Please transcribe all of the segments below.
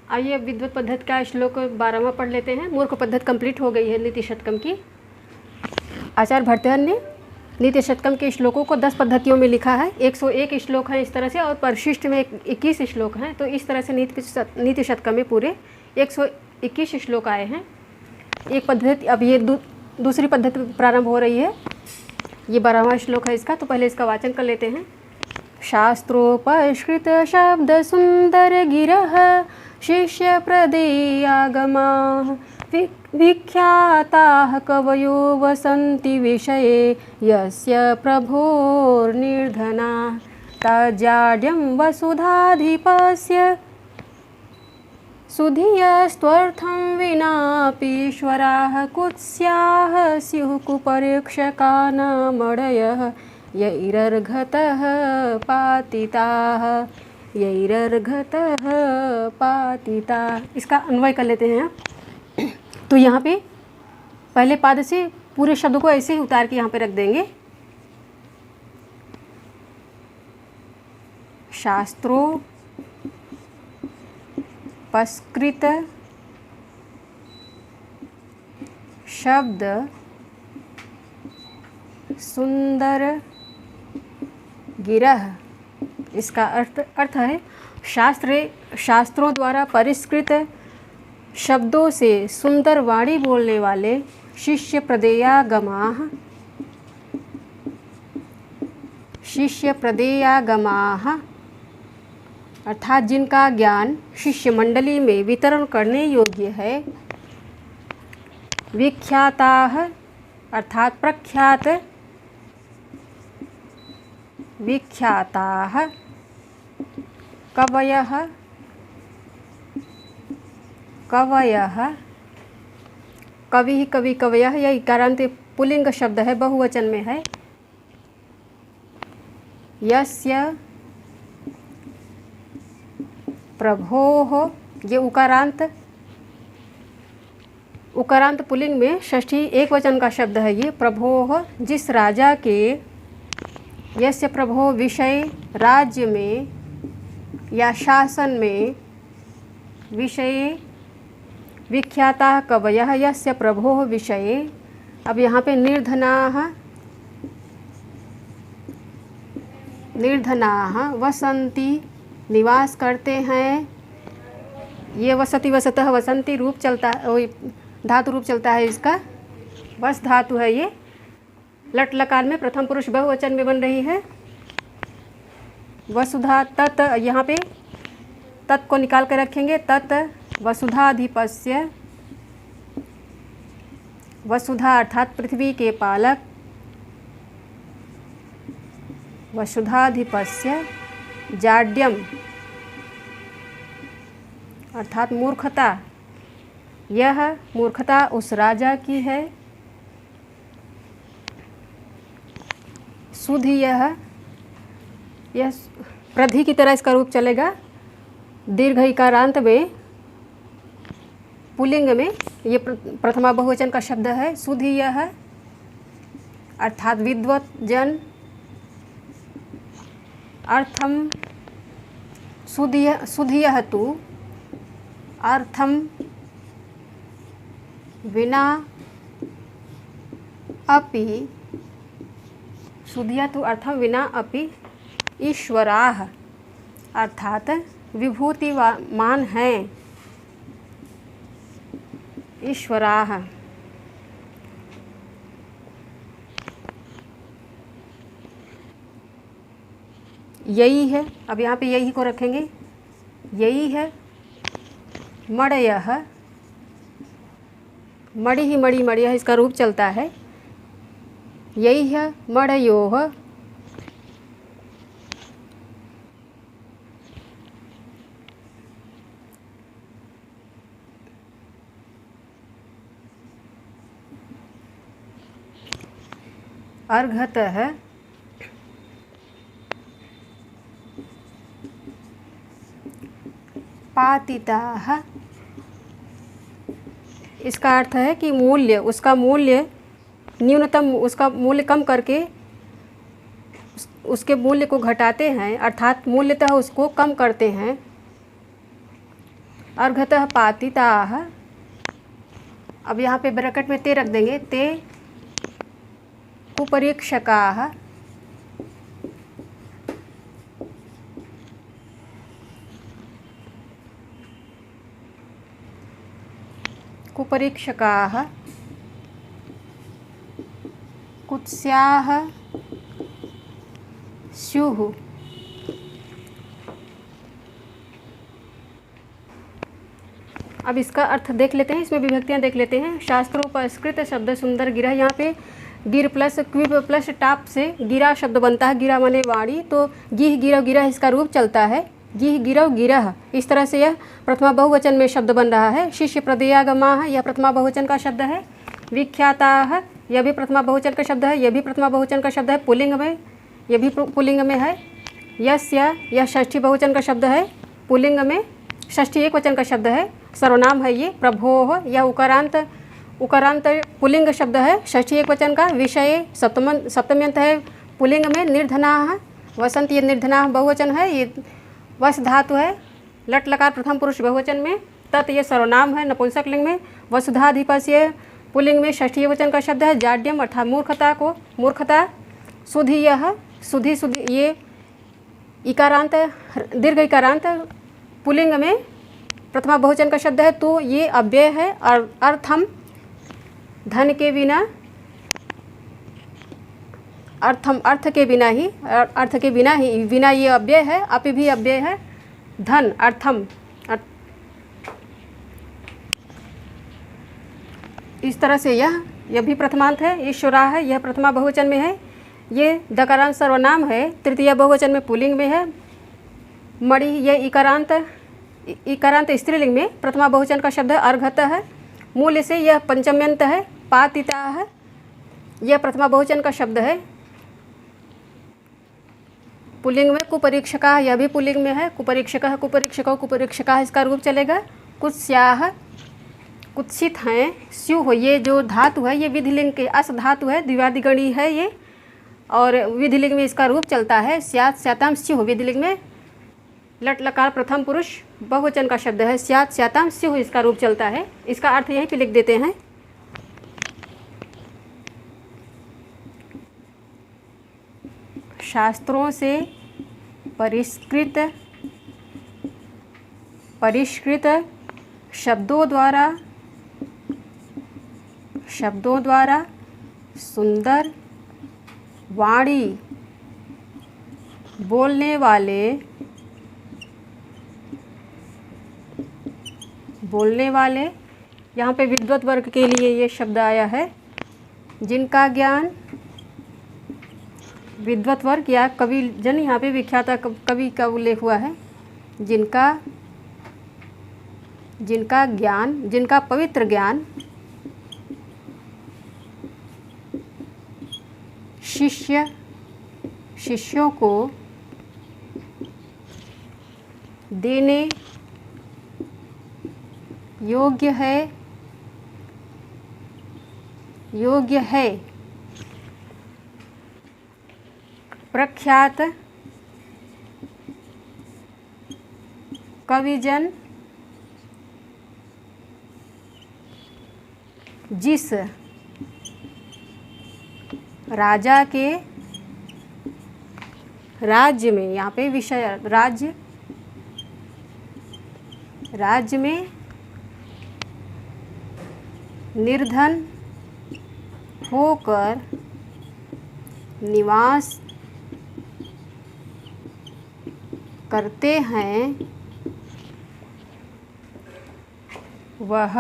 आइए अब विद्वत पद्धति का श्लोक 12वां पढ़ लेते हैं। मूर्ख पद्धति कंप्लीट हो गई है नीति शतकम की। आचार्य भर्तृहरि ने नीति शतकम के श्लोकों को 10 पद्धतियों में लिखा है। 101 श्लोक हैं इस तरह से, और परिशिष्ट में 21 श्लोक हैं। तो इस तरह से नीति शतकम में पूरे 121 श्लोक आए हैं। एक पद्धति, अब ये दूसरी पद्धति प्रारंभ हो रही है। ये 12वां श्लोक है इसका, तो पहले इसका वाचन कर लेते हैं। शास्त्रोपस्कृत शब्द सुंदर गिरः शिष्य प्रदेयागमाः विख्याताः कवयो वसन्ति विषये यस्य प्रभोर्निर्धनाः तज्जाड्यं वसुधाधिपस्य सुधियस्त्वर्थं विनापीश्वराः कुत्स्याः स्युः कुपरीक्षकानामडयः यैरर्घतः पातिताः यैरर्घतः पातिताः। इसका अन्वय कर लेते हैं। तो यहाँ पे पहले पाद से पूरे शब्द को ऐसे ही उतार के यहाँ पे रख देंगे। शास्त्रोपस्कृत शब्द सुंदर गिरह। इसका अर्थ है शास्त्रों द्वारा परिष्कृत शब्दों से सुंदर वाणी बोलने वाले शिष्य प्रदेयागमाः अर्थात जिनका ज्ञान शिष्य मंडली में वितरण करने योग्य है। विख्याताः अर्थात प्रख्यात, विख्याताः कवयः कवि कवयः, यह इकारांत पुल्लिंग शब्द है, बहुवचन में है। यस्य प्रभोः, ये उकारांत पुल्लिंग में षष्ठी एक वचन का शब्द है। ये प्रभोः, जिस राजा के, यस्य प्रभो विषय राज्य में या शासन में, विषये विख्याता कवयः यस्य प्रभोः विषये। अब यहाँ पे निर्धनाः वसन्ति, निवास करते हैं। ये वसति वसतः वसन्ति रूप चलता है, धातु रूप चलता है इसका, वस धातु है ये। लट लकार में प्रथम पुरुष बहुवचन में बन रही है। वसुधा तत्, यहाँ पे तत् को निकाल कर रखेंगे। तत् वसुधाधिपस्य, वसुधा अर्थात पृथ्वी के पालक, वसुधाधिपस्य जाड्यम अर्थात मूर्खता, यह मूर्खता उस राजा की है। सुधियः, यह प्रधि की तरह इसका रूप चलेगा। दीर्घ इकारांत में पुल्लिंग में ये प्रथमा बहुवचन का शब्द है। सुधियः अर्थात विद्वत जन। अर्थम सुधियः तु अर्थम विना अपि, सुधियः तु अर्थम विना अपि ईश्वराः अर्थात विभूतिमान हैं। ईश्वराः यही है। अब यहाँ पे यही को रखेंगे। यही है मड़यः, मणि ही मणि मड़यः इसका रूप चलता है। यही है मड़योः अर्घतः पातिताः। इसका अर्थ है कि मूल्य, उसका मूल्य न्यूनतम, उसका मूल्य कम करके उसके मूल्य को घटाते हैं, अर्थात मूल्यतः उसको कम करते हैं। अर्घतः पातिताः। अब यहाँ पे ब्रैकेट में ते रख देंगे, ते कुपरीक्षकाः। कुपरीक्षकाः कुत्स्याः स्युः। अब इसका अर्थ देख लेते हैं, इसमें विभक्तियाँ देख लेते हैं। शास्त्रोपस्कृत शब्द सुंदर गिरह, यहाँ पे गिर प्लस क्विब प्लस टाप से गिरा शब्द बनता है। गिरा माने वाणी, तो गिह गिरव गिरह इसका रूप चलता है, गिह गिरव गिरह। इस तरह से यह प्रथमा बहुवचन में शब्द बन रहा है। शिष्य प्रदेयागमाः, यह प्रथमा बहुवचन का शब्द है। विख्याताः, यह भी प्रथमा बहुवचन का शब्द है, यह भी प्रथमा बहुवचन का शब्द है पुल्लिंग में, यह भी पुल्लिंग में है। यस्य, यह षष्ठी बहुवचन का शब्द है, पुल्लिंग में, षष्ठी एक वचन का शब्द है, सर्वनाम है ये। प्रभोः, यह उकारांत पुल्लिंग शब्द है, षष्ठी एक वचन का। विषये सप्तम्यंत है पुल्लिंग में। निर्धनाः, वसंत, ये निर्धनाः बहुवचन है, ये वस धातु है। लट लकार प्रथम पुरुष बहुवचन में। तत्, ये सर्वनाम है नपुंसक लिंग में। वसुधाधिपस्य पुल्लिंग में षष्ठी वचन का शब्द है। जाड्यम अर्थात मूर्खता को, मूर्खता। सुधि, यह सुधि सुधि, ये इकारांत दीर्घ इकारांत पुल्लिंग में प्रथमा बहुवचन का शब्द है, तो ये अव्यय है। और अर्थम, धन के बिना, अर्थम अर्थ के बिना ही, अर्थ के बिना ही, बिना ये अव्यय है। अपि भी अव्यय है। धन, अर्थम, इस तरह से यह भी प्रथमांत है। ईश्वरा है, यह प्रथमा बहुवचन में है। ये दकारांत सर्वनाम है, तृतीय बहुवचन में पुल्लिंग में है। मणि, यह इकारांत स्त्रीलिंग में प्रथमा बहुवचन का शब्द है। अर्घत है, मूल से यह पंचम्यंत है। पातिता है, यह प्रथमा बहुवचन का शब्द है, पुल्लिंग में। कुपरीक्षका, यह भी पुल्लिंग में है। कुपरीक्षकः, कुपरीक्षको, कुपरीक्षका इसका रूप चलेगा। कुत्स्याः, कुत्सित हैं। स्युः, ये जो धातु है ये विधिलिंग के अस धातु है, द्विवादिगणी है ये, और विधिलिंग में इसका रूप चलता है। स्यात् स्याताम स्युः, विधिलिंग में। लट लकार प्रथम पुरुष बहुवचन का शब्द है। स्यात् स्याताम स्युः इसका रूप चलता है। इसका अर्थ यहीं पे लिख देते हैं। शास्त्रों से परिष्कृत शब्दों द्वारा सुंदर वाणी बोलने वाले, यहाँ पे विद्वत वर्ग के लिए ये शब्द आया है। जिनका ज्ञान, विद्वत वर्ग या कवि जन, यहाँ पे विख्याता कवि का उल्लेख हुआ है। जिनका ज्ञान, जिनका पवित्र ज्ञान शिष्यों को देने योग्य है। प्रख्यात कविजन जिस राजा के राज्य में, यहाँ पे विषय राज्य में निर्धन होकर निवास करते हैं, वह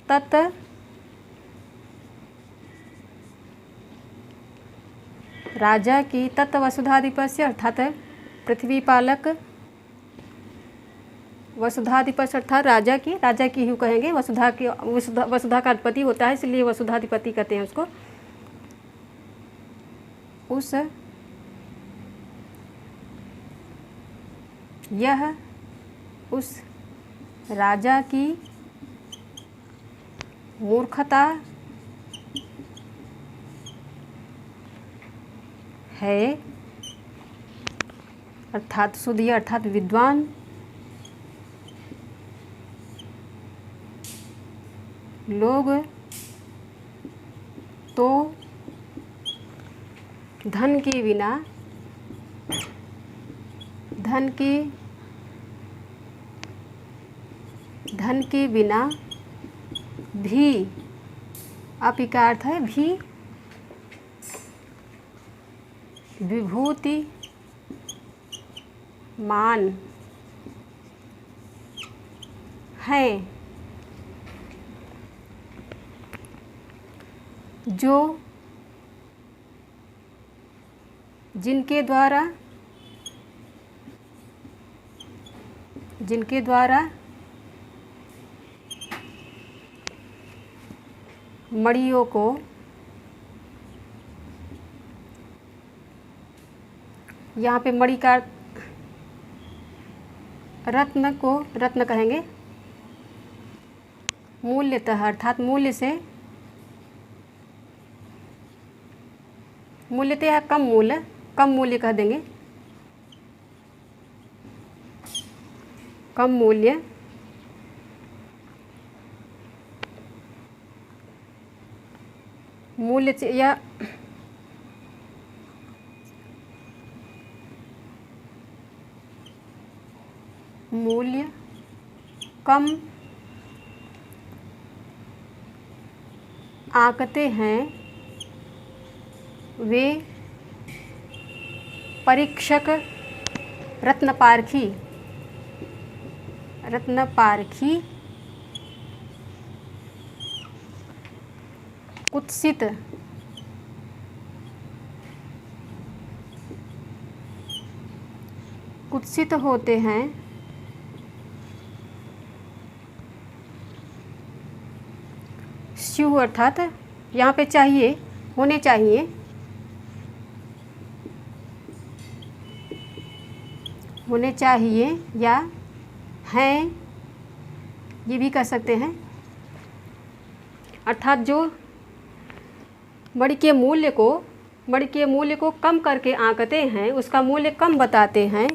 तत् राजा की, तत् वसुधाधिपस्य अर्थात पृथ्वीपालक, वसुधाधिपस्य अर्थात राजा की ही कहेंगे। वसुधा का अधिपति होता है, इसलिए वसुधाधिपति कहते हैं उसको। उस राजा की मूर्खता है अर्थात सुधी अर्थात विद्वान, लोग तो धन के बिना भी, अपि का अर्थ है भी, विभूति मान है, जो जिनके द्वारा मणियों को यहाँ पे मणि का रत्न को रत्न कहेंगे, मूल्यतः अर्थात मूल्य से, मूल्यतः या कम मूल्य कह देंगे, कम मूल्य से या मूल्य कम आंकते हैं वे परीक्षक रत्नपारखी कुत्सित होते हैं, स्यु अर्थात यहाँ पे चाहिए, होने चाहिए, या हैं, ये भी कह सकते हैं। अर्थात जो मणि के मूल्य को कम करके आंकते हैं, उसका मूल्य कम बताते हैं,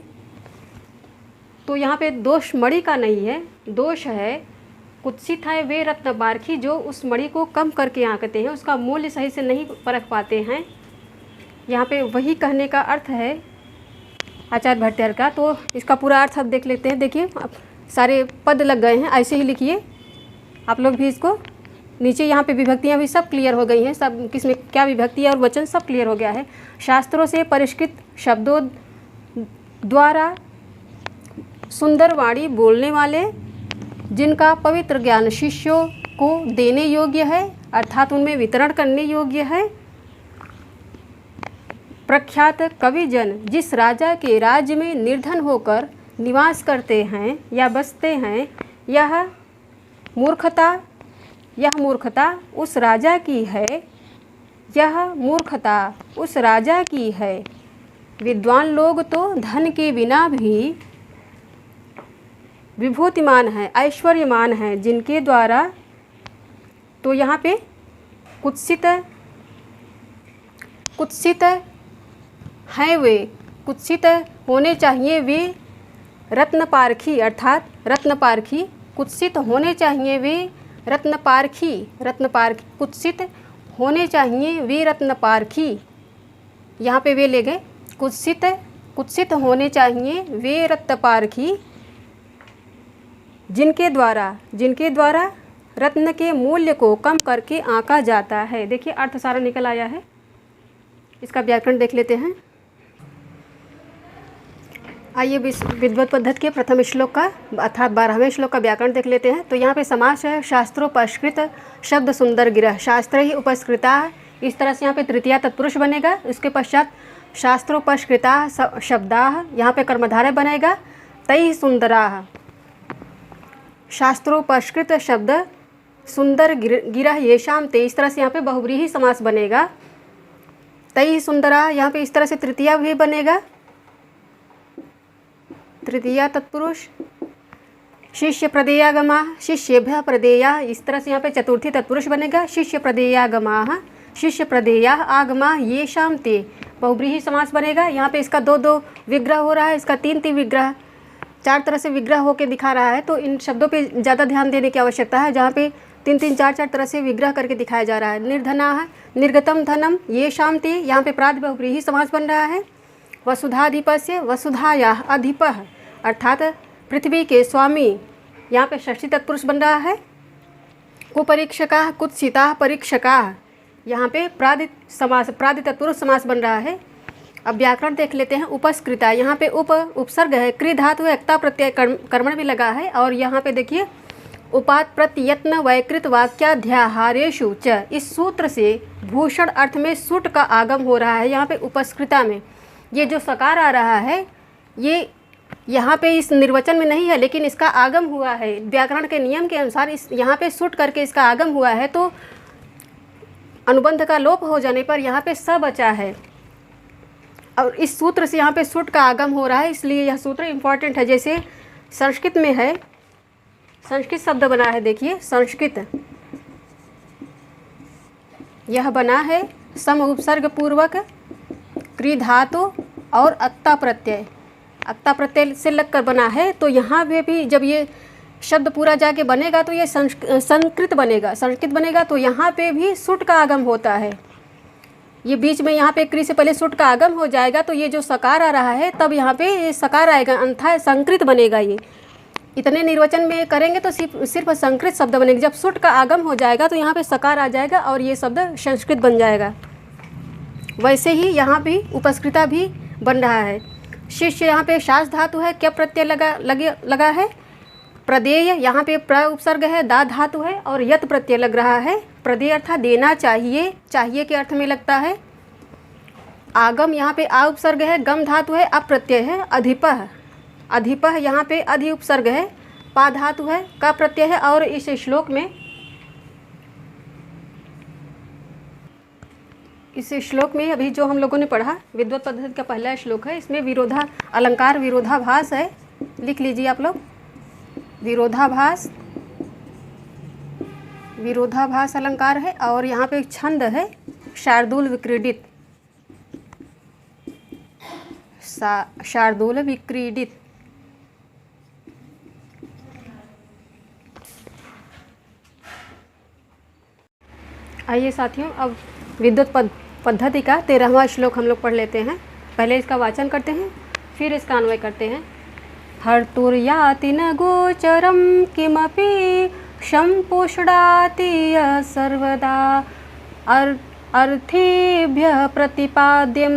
तो यहाँ पे दोष मणि का नहीं है, दोष है कुत्सित है वे रत्नपारखी जो उस मणि को कम करके आंकते हैं, उसका मूल्य सही से नहीं परख पाते हैं। यहाँ पे वही कहने का अर्थ है आचार्य भट्टाचार्य का। तो इसका पूरा अर्थ अब देख लेते हैं। देखिए अब सारे पद लग गए हैं, ऐसे ही लिखिए आप लोग भी इसको। नीचे यहाँ पे विभक्तियाँ भी सब क्लियर हो गई हैं, सब किसमें क्या विभक्ति और वचन सब क्लियर हो गया है। शास्त्रों से परिष्कृत शब्दों द्वारा सुंदर वाणी बोलने वाले, जिनका पवित्र ज्ञान शिष्यों को देने योग्य है, अर्थात उनमें वितरण करने योग्य है। प्रख्यात कविजन जिस राजा के राज्य में निर्धन होकर निवास करते हैं या बसते हैं, यह मूर्खता उस राजा की है। विद्वान लोग तो धन के बिना भी विभूतिमान है, ऐश्वर्यमान है, जिनके द्वारा, तो यहाँ पे कुत्सित हैं वे, कुत्सित होने चाहिए वे रत्नपारखी, अर्थात रत्नपारखी, कुत्सित होने चाहिए वे रत्नपारखी, कुत्सित होने चाहिए वे रत्नपारखी। यहाँ पे वे ले गए, कुत्सित होने चाहिए वे रत्नपारखी, जिनके द्वारा रत्न के मूल्य को कम करके आंका जाता है। देखिए अर्थ सारा निकल आया है। इसका व्याकरण देख लेते हैं। आइए विद्वत पद्धति के प्रथम श्लोक का अर्थात 12वें श्लोक का व्याकरण देख लेते हैं। तो यहाँ पे समास है शास्त्रोपस्कृत शब्द सुंदर गिरह, शास्त्र ही उपस्कृता, इस तरह से यहाँ पे तृतीया तत्पुरुष बनेगा। उसके पश्चात शास्त्रोपस्कृता शब्दाः, यहाँ पे कर्मधारय बनेगा। तैः सुंदराः, शास्त्रोपस्कृत शब्द सुंदर गिरह येषां ते, इस तरह से यहाँ पे बहुव्रीहि समास बनेगा। तैः सुंदरा, यहाँ पे इस तरह से तृतीया भी बनेगा, तृतीया तत्पुरुष। शिष्य प्रदेयागमा, शिष्येभ्यः प्रदेया, इस तरह से यहाँ पे चतुर्थी तत्पुरुष बनेगा। शिष्य प्रदेयागमाः, शिष्य प्रदेया आगमा येषां ते, बहुव्रीहि समास बनेगा। यहाँ पे इसका 2-2 विग्रह हो रहा है, इसका 3-3 विग्रह, 4 तरह से विग्रह होके दिखा रहा है। तो इन शब्दों पे ज़्यादा ध्यान देने की आवश्यकता है, जहाँ पे 3-3 4-4 तरह से विग्रह करके दिखाया जा रहा है। निर्धना है, निर्गतम धनम, ये शांति, यहाँ पे प्रात बहुव्रीहि समास बन रहा है। वसुधाधिपस्य, वसुधायाः अधिपः, अर्थात पृथ्वी के स्वामी, यहाँ पे षष्ठी तत्पुरुष बन रहा है। कुपरीक्षकाः, कुत्सिताः परीक्षकाः, यहाँ पे प्रादि तत्पुरुष समास बन रहा है। अब व्याकरण देख लेते हैं। उपस्कृता, यहाँ पे उपसर्ग है, कृ धातु है, क्ता प्रत्यय कर्मण भी लगा है। और यहाँ पे देखिए उपात प्रत्ययत्न वैकृत वाक्याध्याहारेषु च, इस सूत्र से भूषण अर्थ में सुट का आगम हो रहा है। यहाँ पे उपस्कृता में ये जो सकार आ रहा है, ये यहाँ पे इस निर्वचन में नहीं है, लेकिन इसका आगम हुआ है व्याकरण के नियम के अनुसार। इस यहाँ पे सुट करके इसका आगम हुआ है, तो अनुबंध का लोप हो जाने पर यहाँ पे स बचा है, और इस सूत्र से यहाँ पे सुट का आगम हो रहा है, इसलिए यह सूत्र इम्पॉर्टेंट है। जैसे संस्कृत में है, संस्कृत शब्द बना है, देखिए संस्कृत, यह बना है सम उपसर्ग पूर्वक क्री धातु और अक्ता प्रत्यय, अक्ता प्रत्यय से लगकर बना है। तो यहाँ पे भी जब ये शब्द पूरा जाके बनेगा तो ये संस्कृत बनेगा, संस्कृत बनेगा। तो यहाँ पे भी सुट का आगम होता है, ये बीच में यहाँ पे क्री से पहले सुट का आगम हो जाएगा, तो ये जो सकार आ रहा है तब यहाँ पे ये सकार आएगा, अन्यथा संस्कृत बनेगा। ये इतने निर्वचन में करेंगे तो सिर्फ संस्कृत शब्द बनेगा। जब सुट का आगम हो जाएगा तो यहाँ पे सकार आ जाएगा और ये शब्द संस्कृत बन जाएगा। वैसे ही यहाँ भी उपस्कृता भी बन रहा है। शिष्य, यहाँ पे शास धातु है, क्या प्रत्यय लगा है, प्रदेय, यहाँ पे प्र उपसर्ग है, दा धातु है और यत प्रत्यय लग रहा है। प्रदेय अर्थात देना चाहिए, चाहिए के अर्थ में लगता है। आगम, यहाँ पे आ उपसर्ग है, गम धातु है, अप्रत्यय है। अधिपः, अधिपः यहाँ पे अधि उपसर्ग है, पा धातु है, का प्रत्यय है। और इस श्लोक में, इस श्लोक में अभी जो हम लोगों ने पढ़ा विद्वत पद्धति का पहला श्लोक है, इसमें विरोधा अलंकार विरोधाभास है, लिख लीजिए आप लोग। विरोधाभास, विरोधाभास अलंकार है। और यहाँ पे छंद है शार्दूल विक्रीडित, शार्दूल विक्रीडित। आइए साथियों, अब विद्वत पद्धति का 13वां श्लोक हम लोग पढ़ लेते हैं। पहले इसका वाचन करते हैं, फिर इसका अन्वय करते हैं। हर्तुर्याति न गोचरं किमपि शम्पुषडाति सर्वदा अर्थेभ्यः प्रतिपाद्यमानमनिशं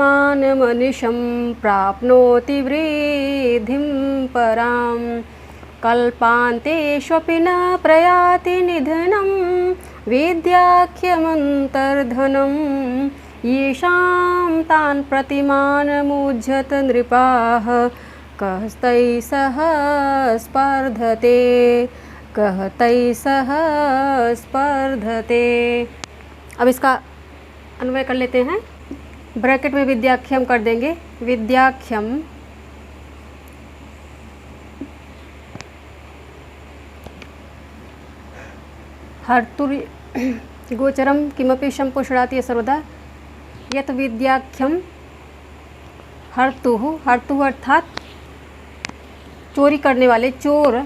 प्राप्नोति वृद्धिं परां कल्पान्तेष्वपि न प्रयाति निधनं वेद्याख्यमन्तर्धनं येषां तान् प्रतिमानमुज्झत नृपाः कहतैः सह स्पर्धते, कहतैः सह स्पर्धते। अब इसका अन्वय कर लेते हैं। ब्रैकेट में विद्याख्यम कर देंगे, विद्याख्यम हर्तुर् गोचरम किमपि शम्पुषडाति सर्वदा यत विद्याख्यम हर्तुः, हर्तुः अर्थात चोरी करने वाले, चोर।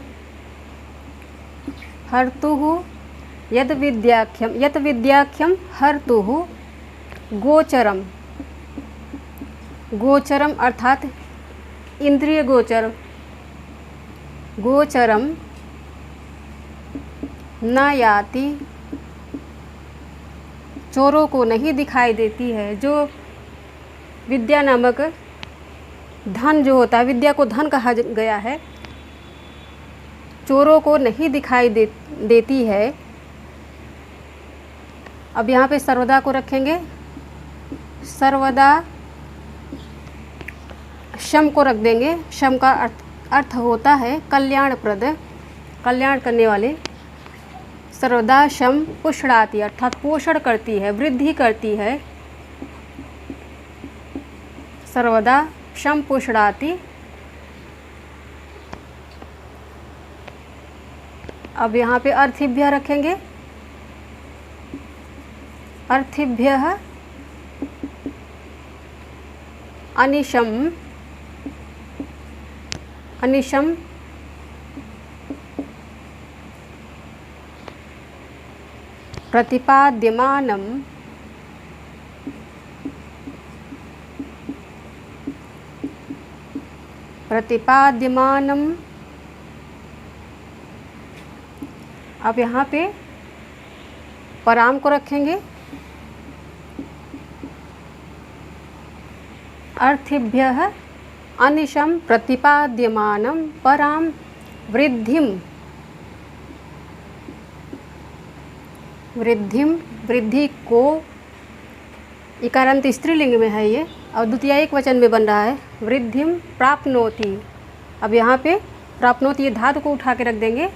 हर्तुः यद विद्याख्यम, यत विद्याख्यम हर्तुः गोचरम, गोचरम अर्थात इंद्रिय गोचर, गोचरम न याति, चोरों को नहीं दिखाई देती है। जो विद्या नामक धन जो होता है, विद्या को धन कहा गया है, चोरों को नहीं दिखाई देती है। अब यहाँ पे सर्वदा को रखेंगे, सर्वदा शम को रख देंगे। शम का अर्थ होता है कल्याणप्रद, कल्याण करने वाले। सर्वदा शम पुष्णाति अर्थात पोषण करती है, वृद्धि करती है। सर्वदा शम पुष्णाति। अब यहाँ पे अर्थिभ्य रखेंगे, अर्थिभ्यः अनिशम अनिशम प्रतिपाद्यमानं अब यहाँ पे पराम को रखेंगे। अर्थिभ्यः अनिशम प्रतिपाद्यमानं पराम वृद्धिम वृद्धि को इकारांत स्त्रीलिंग में है ये और द्वितीय एक वचन में बन रहा है। वृद्धिम प्राप्नोति। अब यहाँ पे प्राप्नोति ये धातु को उठा के रख देंगे।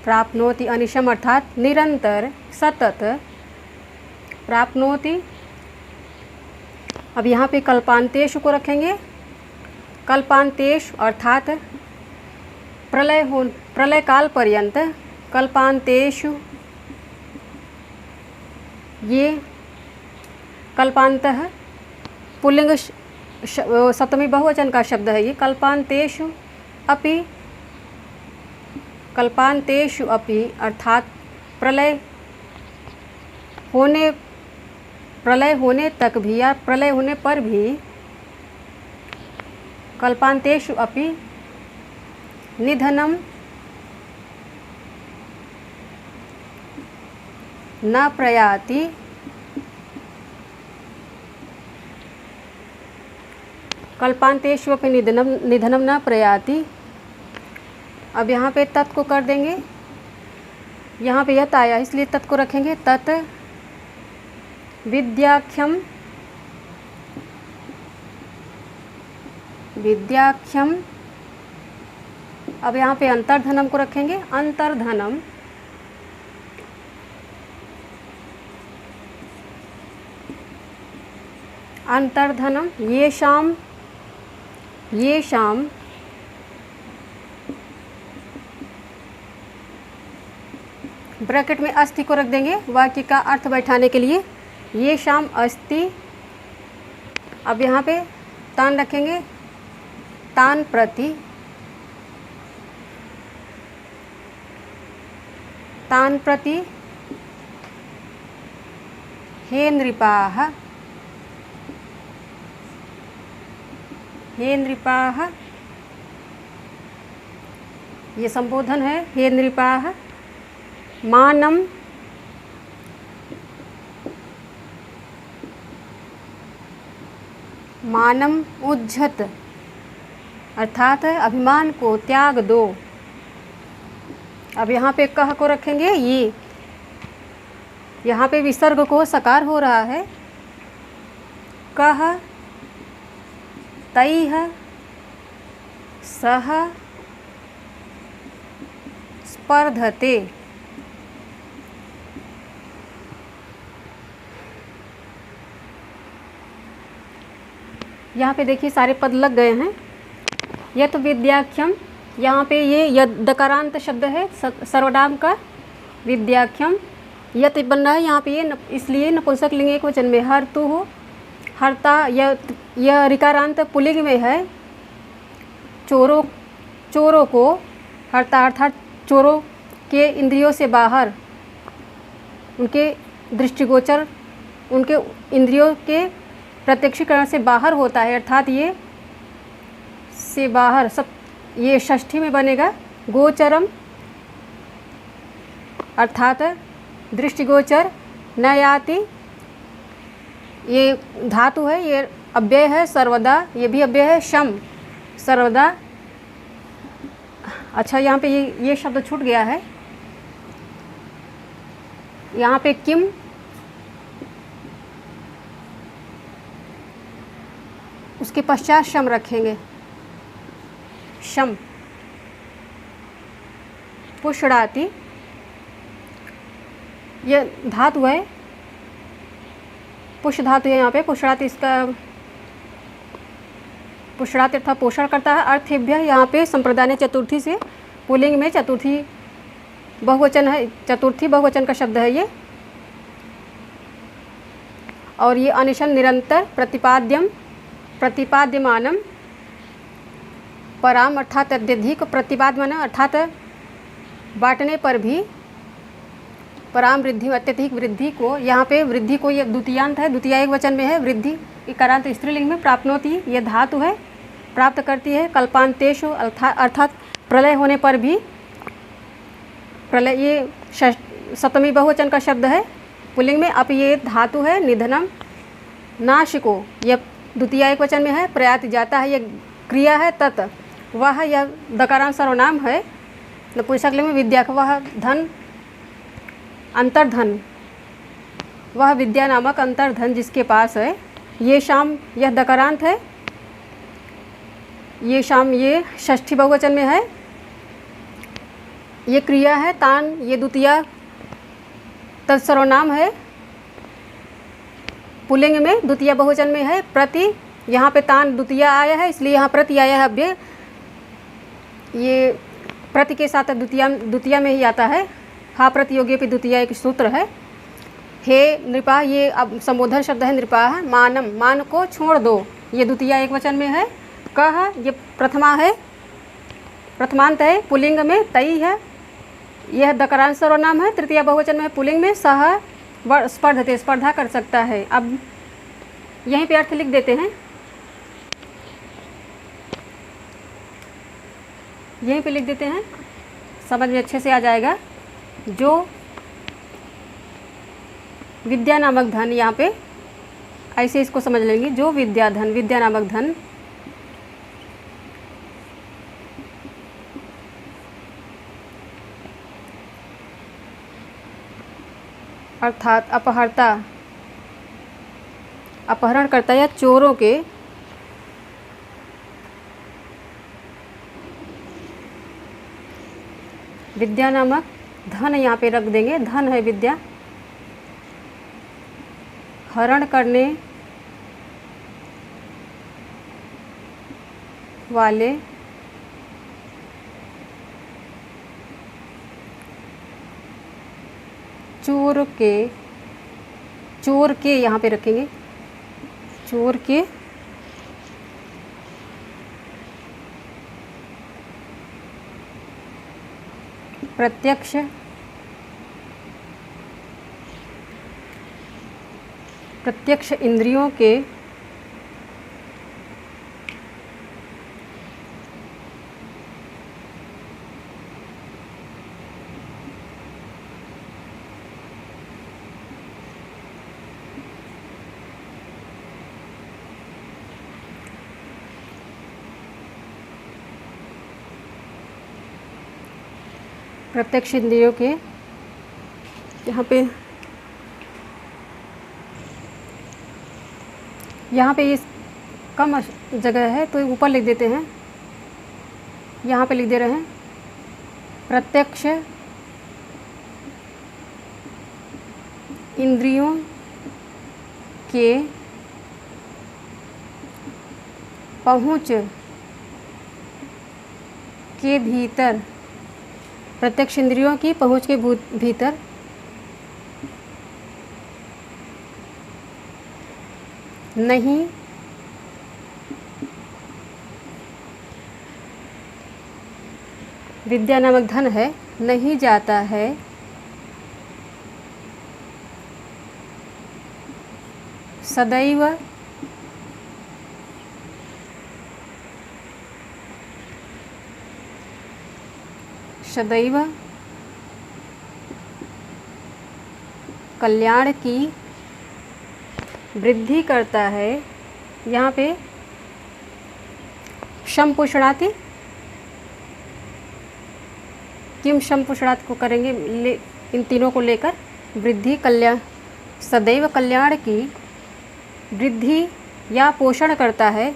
प्राप्नोति अनिशम अर्थात निरंतर सतत प्राप्नोति। अब यहाँ पे कल्पांतेषु को रखेंगे। कल्पांतेषु अर्थात प्रलय काल पर्यंत। कल्पांतेषु ये कल्पांतः पुल्लिंग सप्तमी बहुवचन का शब्द है ये। कल्पांतेषु अपि अर्थात प्रलय होने तक भी या प्रलय होने पर भी। कल्पांतेषु अपि निधनम न प्रयाति। कल्पांतेषु अपि निधनम न प्रयाति। अब यहाँ पे तत् को कर देंगे। यहाँ पे यत आया इसलिए तत् को रखेंगे। तत् विद्याख्यम अब यहाँ पे अंतर्धनम को रखेंगे। अंतर्धनम येषाम ब्रैकेट में अस्ति को रख देंगे वाक्य का अर्थ बैठाने के लिए। येषाम अस्ति। अब यहाँ पे तान रखेंगे। तान प्रति हे नृपाः ये संबोधन है। हे नृपाः मानम उज्झत अर्थात अभिमान को त्याग दो। अब यहाँ पे कह को रखेंगे। ये यहाँ पे विसर्ग को सकार हो रहा है। कह तैः सह स्पर्धते। यहाँ पे देखिए सारे पद लग गए हैं। यत विद्याख्यम यहाँ पे ये दकारांत शब्द है सर्वनाम का। विद्याख्यम यत बन रहा है यहाँ पे ये इसलिए नपुंसक लिंग एक वचन में हर्तु हो। हर्ता यह ऋकारांत पुल्लिंग में है। चोरों को हर्ता अर्थात चोरों के इंद्रियों से बाहर उनके दृष्टिगोचर उनके इंद्रियों के प्रत्यक्षीकरण से बाहर होता है अर्थात ये से बाहर सब ये षष्ठी में बनेगा। गोचरम अर्थात दृष्टिगोचर। न याति ये धातु है ये अव्यय है। सर्वदा ये भी अव्यय है। शम सर्वदा। अच्छा यहाँ पे ये शब्द छूट गया है। यहाँ पे किम उसके पश्चात शम रखेंगे। शम पुष्णाति ये धातु है। पुष्ट धातु है यहाँ पे। पुष्णाति इसका पुष्णाति अर्थात पोषण करता है। अर्थेभ्य यहाँ पे संप्रदाय चतुर्थी से पुल्लिंग में चतुर्थी बहुवचन है। चतुर्थी बहुवचन का शब्द है ये। और ये अनिशम निरंतर प्रतिपाद्यमानम पराम अर्थात अत्यधिक प्रतिपाद्यमान अर्थात बांटने पर भी पराम वृद्धि अत्यधिक वृद्धि को, यहाँ पे वृद्धि को ये द्वितीयांत है, द्वितीय एक वचन में है। वृद्धि इकारांत स्त्रीलिंग में प्राप्नोति ये धातु है, प्राप्त करती है। कल्पांतेषु अर्थात प्रलय होने पर भी, प्रलय ये सप्तमी बहुवचन का शब्द है पुल्लिंग में। अब ये धातु है निधनम नाशिको, यह द्वितीय एक वचन में है। प्रयाति जाता है, यह क्रिया है। तत् वह, यह दकारांत सर्वनाम है नपुंसकलिंग में। विद्या का वह धन अंतर्धन, वह विद्या नामक अंतर्धन जिसके पास है। ये शाम, यह दकारांत है। ये शाम ये षष्ठी बहुवचन में है, ये क्रिया है। तान ये द्वितीय तत्सर्वनाम है पुल्लिंग में, द्वितीय बहुवचन में है। प्रति, यहाँ पे तान द्वितीय आया है इसलिए यहाँ प्रति आया है अव्यय। ये प्रति के साथ द्वितीय में ही आता है। हा प्रतियोगी पे द्वितीय एक सूत्र है। हे नृपा, ये अब संबोधन शब्द है नृपा है। मानम, मान को छोड़ दो, ये द्वितीय एक वचन में है। कह ये प्रथमा है, प्रथमांत है पुल्लिंग में। तई है, यह दकारांत सर्वनाम है, तृतीय बहुवचन में पुल्लिंग में। सह स्पर्धते, स्पर्धा कर सकता है। अब यहीं पे अर्थ लिख देते हैं, यहीं पे लिख देते हैं, समझ में अच्छे से आ जाएगा। जो विद्या नामक धन, यहाँ पे ऐसे इसको समझ लेंगे। जो विद्या धन, विद्या नामक धन अर्थात अपहर्ता, अपहरण करता या चोरों के विद्या नामक धन, यहाँ पे रख देंगे। धन है विद्या, हरण करने वाले चोर के यहाँ पे रखेंगे। चोर के प्रत्यक्ष इंद्रियों के प्रत्यक्ष इंद्रियों के, यहाँ पे इस कम जगह है तो ऊपर लिख देते हैं। यहाँ पे लिख दे रहे हैं प्रत्यक्ष इंद्रियों के पहुँच के भीतर, प्रत्यक्ष इंद्रियों की पहुँच के भीतर नहीं विद्या नामक धन है, नहीं जाता है सदैव सदैव कल्याण की वृद्धि करता है। यहाँ पे शम पुषणाति, किम शम पुषणाति को करेंगे इन तीनों को लेकर। वृद्धि कल्याण, सदैव कल्याण की वृद्धि या पोषण करता है।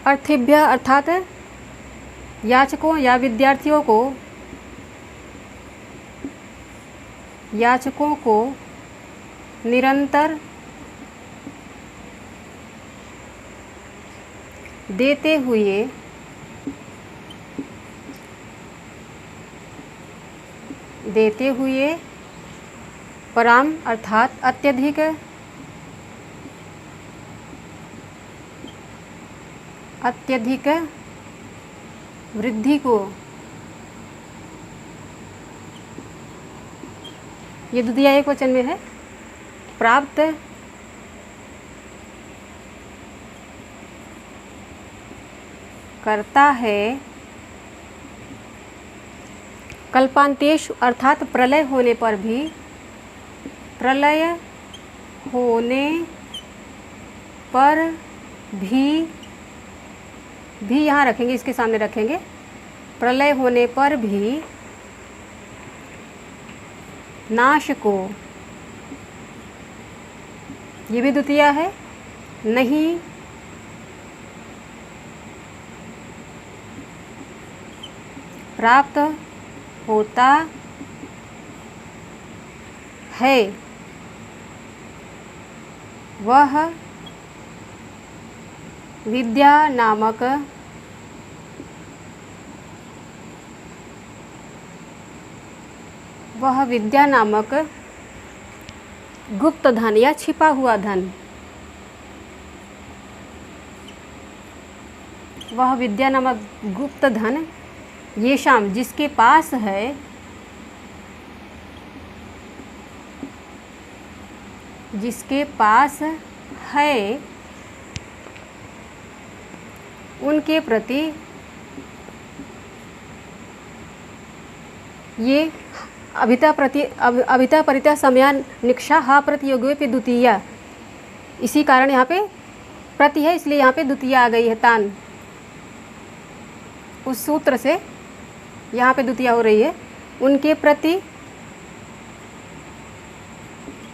अर्थिभ्य अर्थात याचकों या विद्यार्थियों को निरंतर देते हुए देते हुए पराम अर्थात अत्यधिक वृद्धि को, ये द्वितीया एक वचन में है, प्राप्त करता है। कल्पांतेश अर्थात प्रलय होने पर भी, प्रलय होने पर भी यहाँ रखेंगे, इसके सामने रखेंगे, प्रलय होने पर भी नाश को, ये भी द्वितीया है, नहीं प्राप्त होता है, वह विद्या नामक गुप्त धन या छिपा हुआ धन, वह विद्या नामक गुप्त धन ये शाम जिसके पास है, उनके प्रति ये अभिता परिता समयान निक्षा हा प्रतियोगी पे द्वितीया, इसी कारण यहाँ पे प्रति है, इसलिए यहाँ पे द्वितीया आ गई है तान, उस सूत्र से यहाँ पे द्वितीया हो रही है। उनके प्रति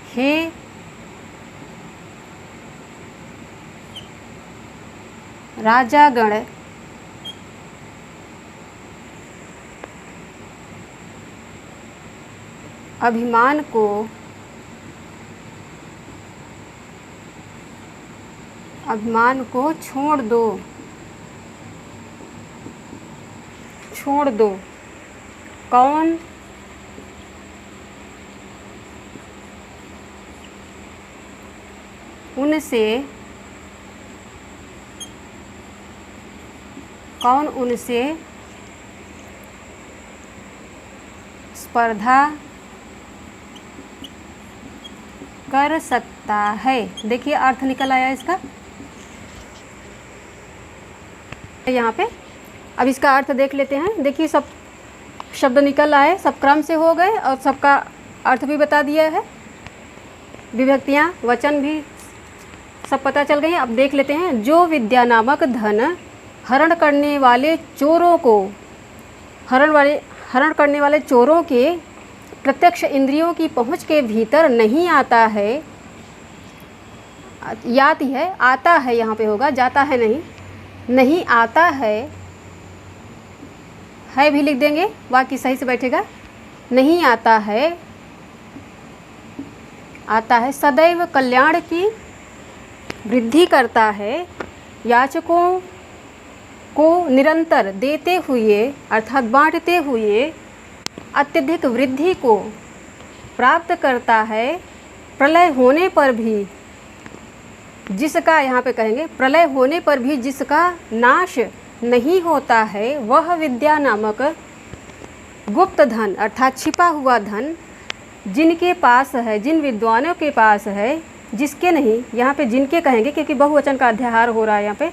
हे राजागण अभिमान को छोड़ दो। कौन उनसे स्पर्धा कर सकता है। देखिए अर्थ निकल आया इसका यहाँ पे। अब इसका अर्थ देख लेते हैं। देखिए सब शब्द निकल आए, सब क्रम से हो गए और सबका अर्थ भी बता दिया है, विभक्तियाँ वचन भी सब पता चल गई। अब देख लेते हैं। जो विद्या नामक धन हरण करने वाले चोरों के प्रत्यक्ष इंद्रियों की पहुंच के भीतर नहीं आता है, याति है, आता है यहाँ पे होगा, जाता है नहीं आता है भी लिख देंगे, वाक्य सही से बैठेगा। नहीं आता है सदैव कल्याण की वृद्धि करता है, याचकों को निरंतर देते हुए अर्थात बांटते हुए अत्यधिक वृद्धि को प्राप्त करता है। प्रलय होने पर भी जिसका, यहाँ पे कहेंगे प्रलय होने पर भी जिसका नाश नहीं होता है, वह विद्या नामक गुप्त धन अर्थात छिपा हुआ धन जिनके पास है, जिन विद्वानों के पास है, जिसके नहीं, यहाँ पे जिनके कहेंगे क्योंकि बहुवचन का अध्याहार हो रहा है यहाँ पे,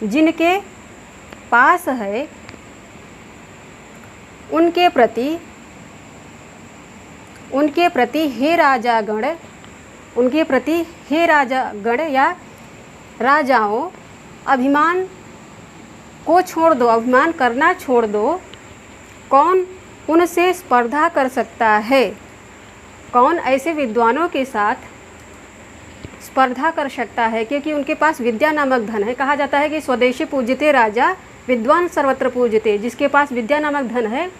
जिनके पास है उनके प्रति हे राजागण या राजाओं अभिमान को छोड़ दो, अभिमान करना छोड़ दो। कौन उनसे स्पर्धा कर सकता है, कौन ऐसे विद्वानों के साथ स्पर्धा कर सकता है, क्योंकि उनके पास विद्या नामक धन है। कहा जाता है कि स्वदेशी पूज्यते राजा विद्वान सर्वत्र पूज्यते। जिसके पास विद्या नामक धन है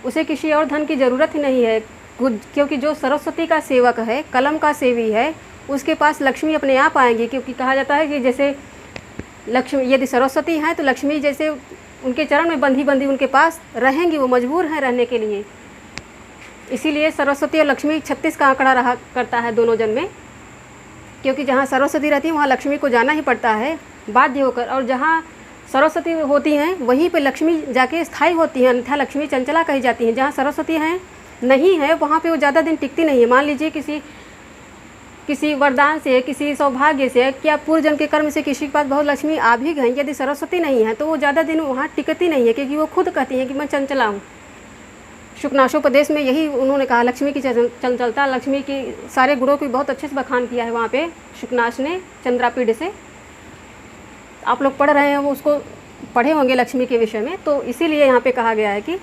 उसे किसी और धन की ज़रूरत ही नहीं है, क्योंकि जो सरस्वती का सेवक है, कलम का सेवी है, उसके पास लक्ष्मी अपने आप आएंगी। क्योंकि कहा जाता है कि जैसे लक्ष्मी यदि सरस्वती हैं तो लक्ष्मी जैसे उनके चरण में बंधी उनके पास रहेंगी, वो मजबूर हैं रहने के लिए। इसीलिए सरस्वती और लक्ष्मी 36 का आंकड़ा रहा करता है दोनों जन में, क्योंकि जहाँ सरस्वती रहती है वहाँ लक्ष्मी को जाना ही पड़ता है बाध्य होकर, और जहाँ सरस्वती होती हैं वहीं पे लक्ष्मी जाके स्थायी होती हैं, अन्यथा लक्ष्मी चंचला कही जाती हैं। जहाँ सरस्वती हैं नहीं है वहाँ पे वो ज़्यादा दिन टिकती नहीं है। मान लीजिए किसी वरदान से, किसी सौभाग्य से, क्या पूर्व जन्म के कर्म से किसी के पास बहुत लक्ष्मी आ भी गई, यदि सरस्वती नहीं है तो वो ज़्यादा दिन वहाँ टिकती नहीं है, क्योंकि वो खुद कहती हैं कि मैं चंचला हूँ। शुकनाशोपदेश में यही उन्होंने कहा, लक्ष्मी की चंचलता, लक्ष्मी की सारे गुणों की बहुत अच्छे से बखान किया है वहाँ पे शुकनाश ने चंद्रापीठ से। आप लोग पढ़ रहे हैं, वो उसको पढ़े होंगे लक्ष्मी के विषय में। तो इसीलिए यहाँ पे कहा गया है कि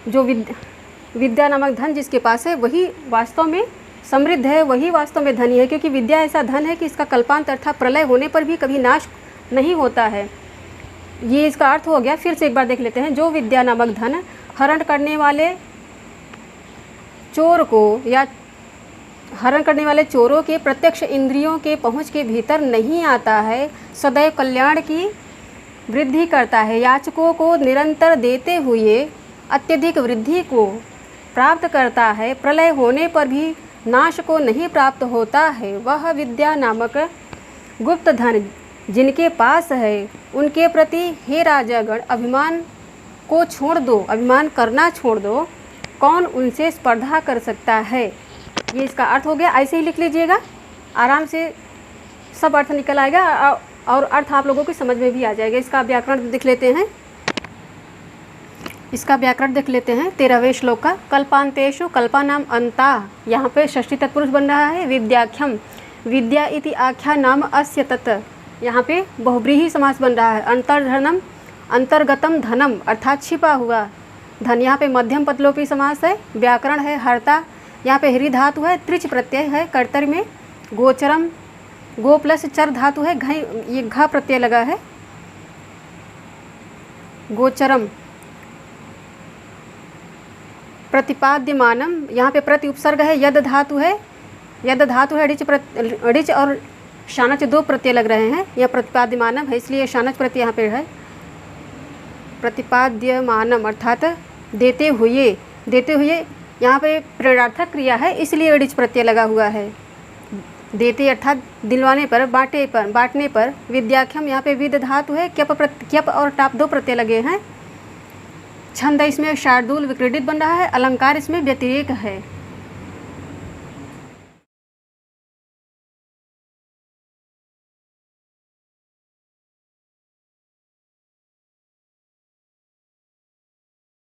जो विद्या नामक धन जिसके पास है वही वास्तव में समृद्ध है, वही वास्तव में धनी है, क्योंकि विद्या ऐसा धन है कि इसका कल्पांत अर्थात प्रलय होने पर भी कभी नाश नहीं होता है। ये इसका अर्थ हो गया। फिर से एक बार देख लेते हैं। जो विद्या नामक धन हरण करने वाले चोर को या हरण करने वाले चोरों के प्रत्यक्ष इंद्रियों के पहुँच के भीतर नहीं आता है, सदैव कल्याण की वृद्धि करता है, याचकों को निरंतर देते हुए अत्यधिक वृद्धि को प्राप्त करता है, प्रलय होने पर भी नाश को नहीं प्राप्त होता है, वह विद्या नामक गुप्त धन जिनके पास है उनके प्रति हे राजागण अभिमान को छोड़ दो, अभिमान करना छोड़ दो, कौन उनसे स्पर्धा कर सकता है। ये इसका अर्थ हो गया। ऐसे ही लिख लीजिएगा, आराम से सब अर्थ निकल आएगा और अर्थ आप लोगों की समझ में भी आ जाएगा। इसका व्याकरण देख लेते हैं। इसका व्याकरण देख लेते हैं 13वें श्लोक का। कल्पांतेषु कल्पानाम अंता, यहाँ पे षष्ठी तत्पुरुष बन रहा है। विद्याख्यम, विद्या इति आख्या नाम अस्य तत्, यहाँ पे बहुब्रीहि समास बन रहा है। अंतर्धनम, अंतर्गतम धनम अर्थात छिपा हुआ धन, यहाँ पे मध्यम पदलोपी समास है। व्याकरण है हर्ता, यहाँ पे हृ धातु है, त्रिच प्रत्यय है कर्तरी में। गोचरम, गो प्लस चर धातु है, घ, ये घ प्रत्यय लगा है। गोचरम प्रतिपाद्यमानम, यहाँ पे प्रति उपसर्ग है, यद धातु है, यद धातु है, ऋच और शानच दो प्रत्यय लग रहे हैं। यह प्रतिपाद्यमानम है, इसलिए शानच प्रत्यय यहाँ पे है। प्रतिपाद्यमानम अर्थात देते हुए, देते हुए यहाँ पे प्रेरणार्थक क्रिया है, इसलिए ऋच प्रत्यय लगा हुआ है। देते अर्थात दिलवाने पर, बांटने पर। विद्याख्यम, यहाँ पे विद धातु है, क्यप और टाप दो प्रत्यय लगे हैं। छंद इसमें शार्दूल विक्रीडित बन रहा है। अलंकार इसमें व्यतिरेक है।